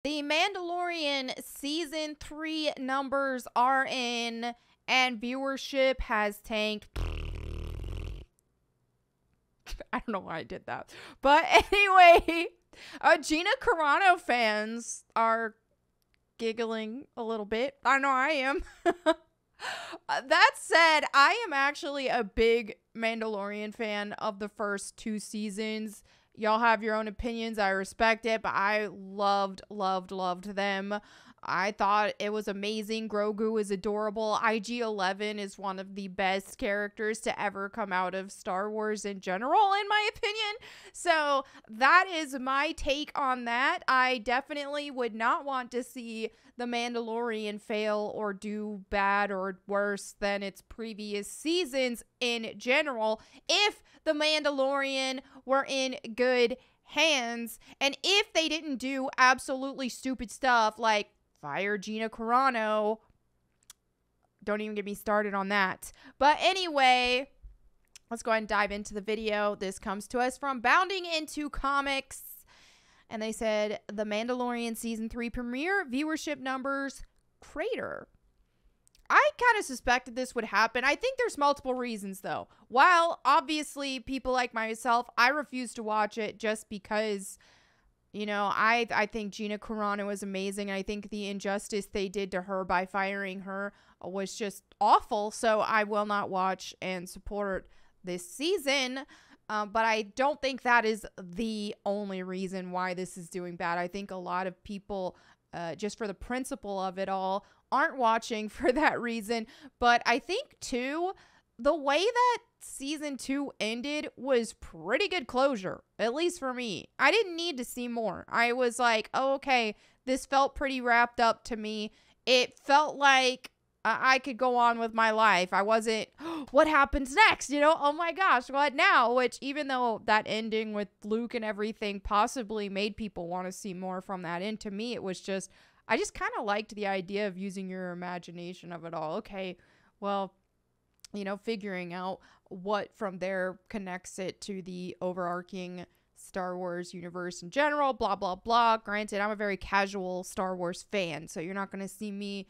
The Mandalorian season 3 numbers are in, and viewership has tanked. I don't know why I did that. But anyway, Gina Carano fans are giggling a little bit. I know I am. That said, I am actually a big Mandalorian fan of the first 2 seasons. Y'all have your own opinions. I respect it, but I loved them. I thought it was amazing. Grogu is adorable. IG-11 is one of the best characters to ever come out of Star Wars in general, in my opinion. So that is my take on that. I definitely would not want to see The Mandalorian fail or do bad or worse than its previous seasons in general if The Mandalorian were in good hands and if they didn't do absolutely stupid stuff like fire Gina Carano. Don't even get me started on that. But anyway, let's go ahead and dive into the video. This comes to us from Bounding Into Comics. And they said, The Mandalorian Season 3 premiere viewership numbers crater. I kind of suspected this would happen. I think there's multiple reasons, though. While, obviously, people like myself, I refuse to watch it just because, you know, I think Gina Carano is amazing. I think the injustice they did to her by firing her was just awful. So I will not watch and support this season. But I don't think that is the only reason why this is doing bad. I think a lot of people, just for the principle of it all, aren't watching for that reason. But I think, too, the way that season 2 ended was pretty good closure, at least for me. I didn't need to see more. I was like, oh, okay, this felt pretty wrapped up to me. It felt like I could go on with my life. I wasn't, what happens next? You know, oh my gosh, what now? Which, even though that ending with Luke and everything possibly made people want to see more from that end, to me, it was just, I just kind of liked the idea of using your imagination of it all. Okay, well, you know, figuring out what from there connects it to the overarching Star Wars universe in general, blah, blah, blah. Granted, I'm a very casual Star Wars fan, so you're not going to see me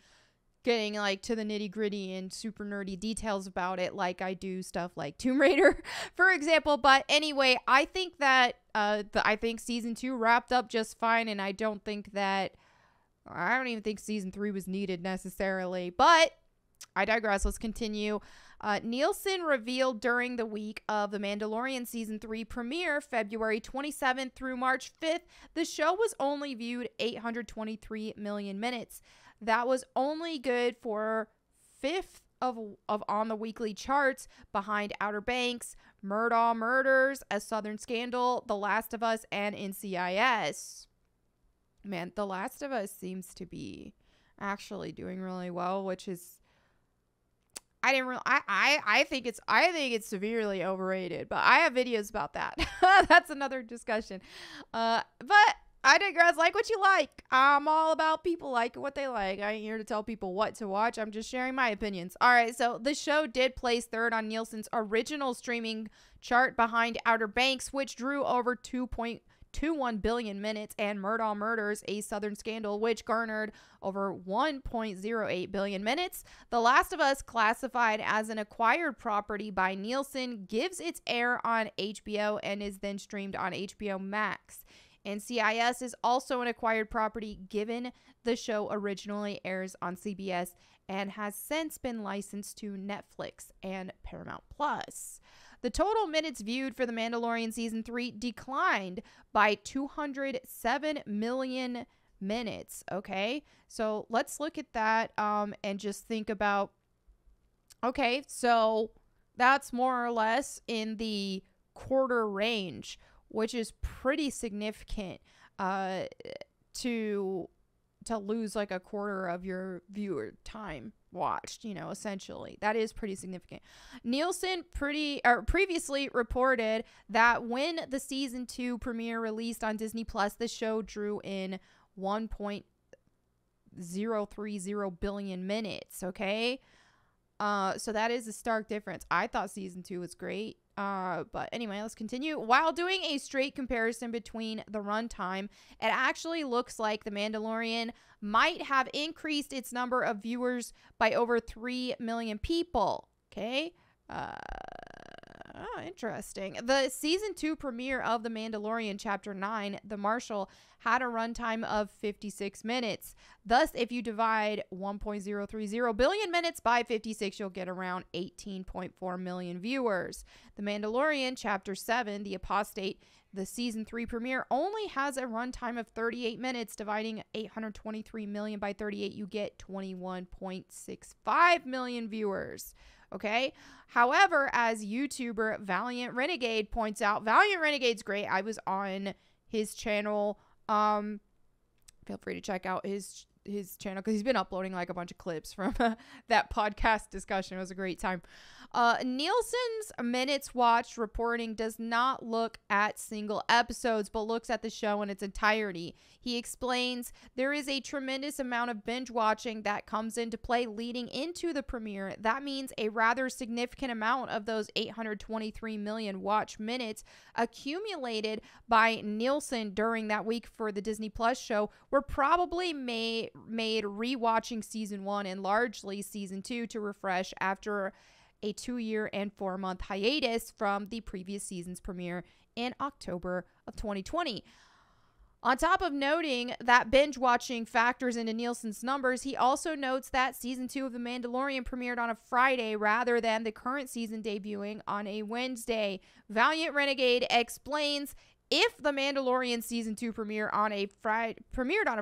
getting like to the nitty gritty and super nerdy details about it like I do stuff like Tomb Raider, for example. But anyway, I think that I think season 2 wrapped up just fine, and I don't even think season 3 was needed necessarily. But I digress. Let's continue. Nielsen revealed during the week of The Mandalorian Season 3 premiere, February 27th through March 5th, the show was only viewed 823 million minutes. That was only good for 5th of on the weekly charts, behind Outer Banks, Murdaugh Murders, A Southern Scandal, The Last of Us, and NCIS. Man, The Last of Us seems to be actually doing really well, which is, I think it's severely overrated, but I have videos about that. That's another discussion. But I digress. Like what you like. I'm all about people liking what they like. I ain't here to tell people what to watch. I'm just sharing my opinions. All right, so the show did place 3rd on Nielsen's original streaming chart, behind Outer Banks, which drew over 2.21 billion minutes, and Murdaugh Murders, A Southern Scandal, which garnered over 1.08 billion minutes. The Last of Us, classified as an acquired property by Nielsen, gives its air on HBO and is then streamed on HBO Max. NCIS is also an acquired property, given the show originally airs on CBS and has since been licensed to Netflix and Paramount Plus. The total minutes viewed for The Mandalorian Season 3 declined by 207 million minutes, okay? So let's look at that and just think about, okay, so that's more or less in the quarter range, which is pretty significant to lose like a quarter of your viewer time watched, you know, essentially. That is pretty significant. Nielsen previously reported that when the season 2 premiere released on Disney Plus, the show drew in 1.030 billion minutes, okay? So that is a stark difference. I thought season 2 was great. But anyway, let's continue. While doing a straight comparison between the runtime, it actually looks like The Mandalorian might have increased its number of viewers by over 3 million people. Okay. Interesting. The season 2 premiere of The Mandalorian Chapter 9, The Marshal, had a runtime of 56 minutes. Thus, if you divide 1.030 billion minutes by 56, you'll get around 18.4 million viewers. The Mandalorian Chapter 7, The Apostate, the season 3 premiere, only has a runtime of 38 minutes. Dividing 823 million by 38, you get 21.65 million viewers. Okay. However, as YouTuber Valiant Renegade points out, Valiant Renegade's great. I was on his channel. Feel free to check out his channel because he's been uploading like a bunch of clips from that podcast discussion. It was a great time. Nielsen's minutes watched reporting does not look at single episodes, but looks at the show in its entirety. He explains there is a tremendous amount of binge watching that comes into play leading into the premiere. That means a rather significant amount of those 823 million watch minutes accumulated by Nielsen during that week for the Disney Plus show were probably made rewatching season 1 and largely season 2 to refresh after a 2-year and 4-month hiatus from the previous season's premiere in October of 2020. On top of noting that binge watching factors into Nielsen's numbers, he also notes that season 2 of The Mandalorian premiered on a Friday rather than the current season debuting on a Wednesday. Valiant Renegade explains if The Mandalorian season 2 premiered on a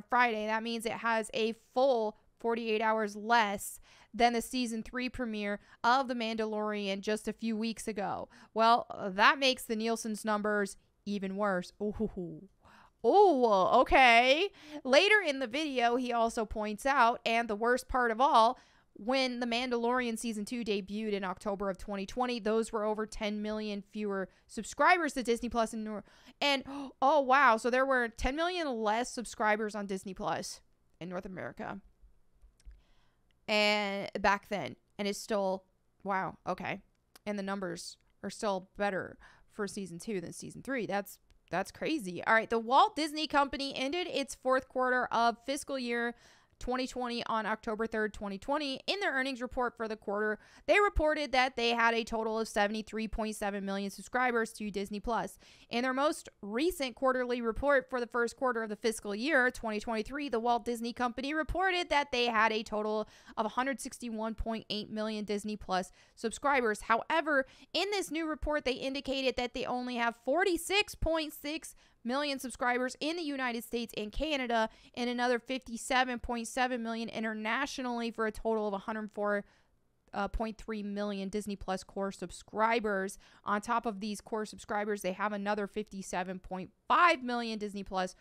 Friday, that means it has a full 48 hours less than the season 3 premiere of The Mandalorian just a few weeks ago. Well, that makes the Nielsen's numbers even worse. Oh, okay. Later in the video, he also points out, and the worst part of all, when The Mandalorian season 2 debuted in October of 2020, those were over 10 million fewer subscribers to Disney Plus and oh wow, so there were 10 million less subscribers on Disney Plus in North America. And back then, and it's still, wow, okay. And the numbers are still better for season 2 than season 3. That's crazy. All right, the Walt Disney Company ended its fourth quarter of fiscal year 2020 on October 3rd, 2020. In their earnings report for the quarter, they reported that they had a total of 73.7 million subscribers to Disney Plus. In their most recent quarterly report for the first quarter of the fiscal year 2023, the Walt Disney Company reported that they had a total of 161.8 million Disney Plus subscribers. However, in this new report, they indicated that they only have 46.6 million subscribers in the United States and Canada, and another 57.7 million internationally, for a total of 104.3 million Disney Plus core subscribers. On top of these core subscribers, they have another 57.5 million Disney Plus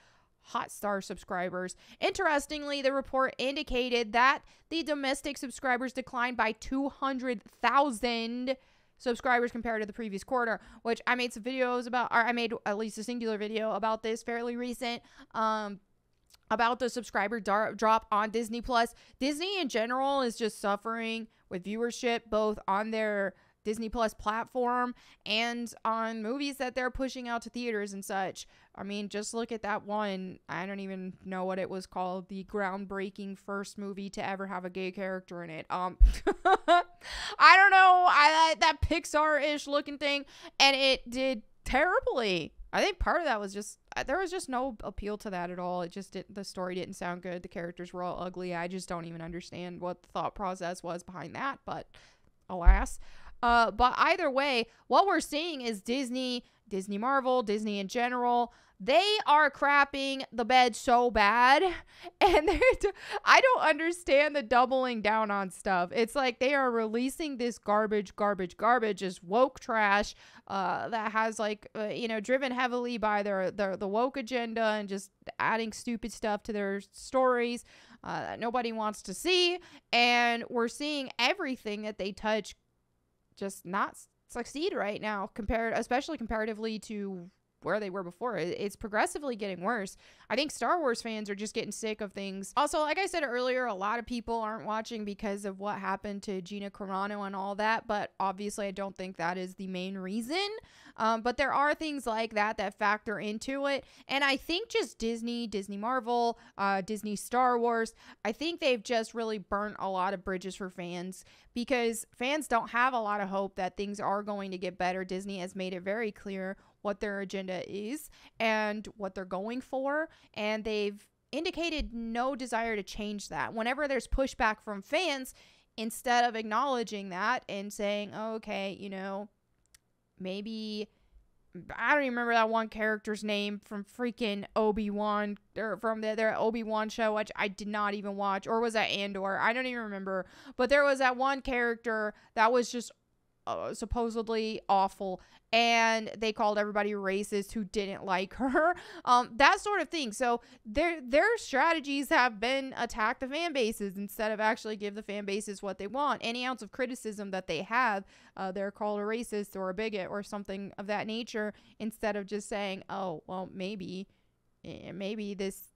Hotstar subscribers. Interestingly, the report indicated that the domestic subscribers declined by 200,000 subscribers compared to the previous quarter, which I made some videos about, or I made at least a singular video about this fairly recent, about the subscriber drop on Disney Plus. Disney in general is just suffering with viewership, both on their Disney Plus platform and on movies that they're pushing out to theaters and such. I mean, just look at that one. I don't even know what it was called. The groundbreaking first movie to ever have a gay character in it. I don't know. That Pixar-ish looking thing, and it did terribly. I think part of that was just, there was just no appeal to that at all. It just the story didn't sound good. The characters were all ugly. I just don't even understand what the thought process was behind that, but alas. But either way, what we're seeing is Disney Marvel, Disney in general, they are crapping the bed so bad, and I don't understand the doubling down on stuff. It's like they are releasing this garbage, just woke trash, that has like, driven heavily by the woke agenda and just adding stupid stuff to their stories that nobody wants to see. And we're seeing everything that they touch just not succeed right now, especially comparatively to where they were before. It's progressively getting worse. I think Star Wars fans are just getting sick of things. Also, like I said earlier, a lot of people aren't watching because of what happened to Gina Carano and all that, but obviously I don't think that is the main reason. But there are things like that factor into it. And I think just Disney Marvel, Disney Star Wars, I think they've just really burnt a lot of bridges for fans because fans don't have a lot of hope that things are going to get better. Disney has made it very clear what their agenda is and what they're going for. And they've indicated no desire to change that. Whenever there's pushback from fans, instead of acknowledging that and saying, oh, okay, you know, maybe, I don't even remember that one character's name from freaking Obi-Wan, or from their Obi-Wan show, which I did not even watch, or was that Andor? I don't even remember. But there was that one character that was just supposedly awful, and they called everybody racist who didn't like her, that sort of thing. So their strategies have been attack the fan bases instead of actually give the fan bases what they want. Any ounce of criticism that they have, they're called a racist or a bigot or something of that nature, instead of just saying, oh, well, maybe this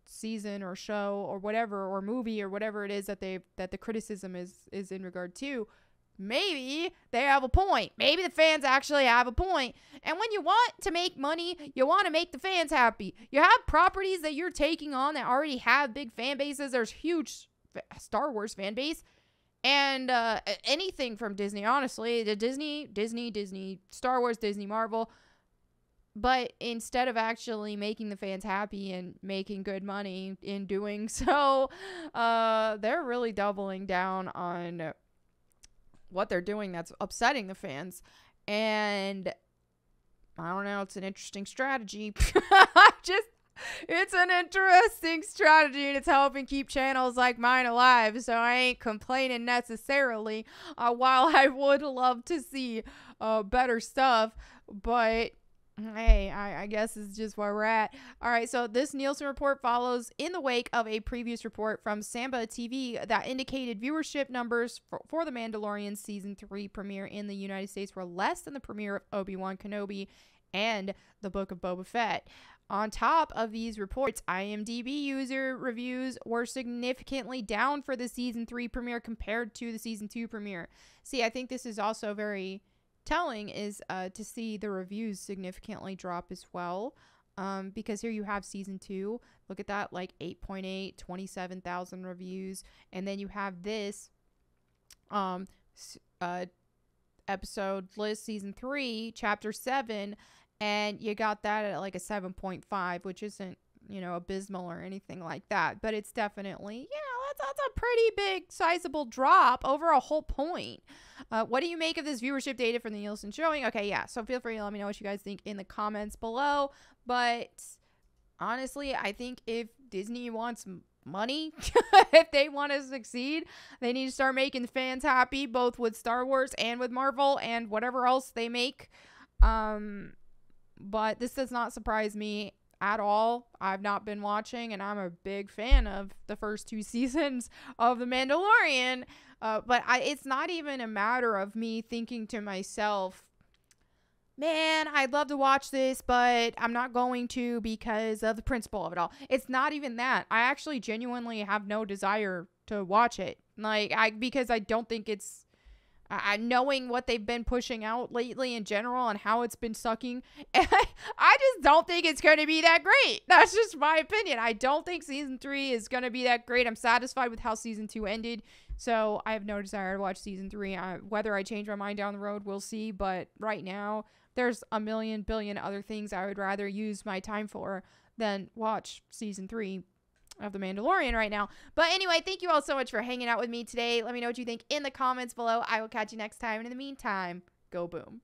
season or show or whatever, or movie or whatever it is that the criticism is in regard to, maybe they have a point. Maybe the fans actually have a point. And when you want to make money, you want to make the fans happy. You have properties that you're taking on that already have big fan bases. There's huge Star Wars fan base. And anything from Disney, honestly. The Disney, Star Wars, Disney, Marvel. But instead of actually making the fans happy and making good money in doing so, they're really doubling down on what they're doing that's upsetting the fans. And I don't know, it's an interesting strategy. It's an interesting strategy, and it's helping keep channels like mine alive, so I ain't complaining necessarily, while I would love to see better stuff. But hey, I guess it's just where we're at. All right, so this Nielsen report follows in the wake of a previous report from Samba TV that indicated viewership numbers for The Mandalorian Season 3 premiere in the United States were less than the premiere of Obi-Wan Kenobi and The Book of Boba Fett. On top of these reports, IMDb user reviews were significantly down for the Season 3 premiere compared to the Season 2 premiere. See, I think this is also very telling, is to see the reviews significantly drop as well, because here you have Season 2, look at that, like 8.8, 27,000 reviews, and then you have this episode list, Season 3 Chapter 7, and you got that at like a 7.5, which isn't, you know, abysmal or anything like that, but it's definitely, that's a pretty big sizable drop over a whole point. What do you make of this viewership data from the Nielsen showing? Okay, yeah, so feel free to let me know what you guys think in the comments below. But honestly, I think if Disney wants money, if they want to succeed, they need to start making fans happy, both with Star Wars and with Marvel and whatever else they make. But this does not surprise me at all. I've not been watching, and I'm a big fan of the first 2 seasons of The Mandalorian. But it's not even a matter of me thinking to myself, man, I'd love to watch this, but I'm not going to because of the principle of it all. It's not even that. I actually genuinely have no desire to watch it. Because I don't think it's, knowing what they've been pushing out lately in general and how it's been sucking, I just don't think it's going to be that great. That's just my opinion. I don't think Season 3 is going to be that great. I'm satisfied with how Season 2 ended, so I have no desire to watch Season 3. Whether I change my mind down the road, we'll see, but right now, there's a million billion other things I would rather use my time for than watch Season 3 of The Mandalorian right now. But anyway, thank you all so much for hanging out with me today. Let me know what you think in the comments below. I will catch you next time. And in the meantime, go boom.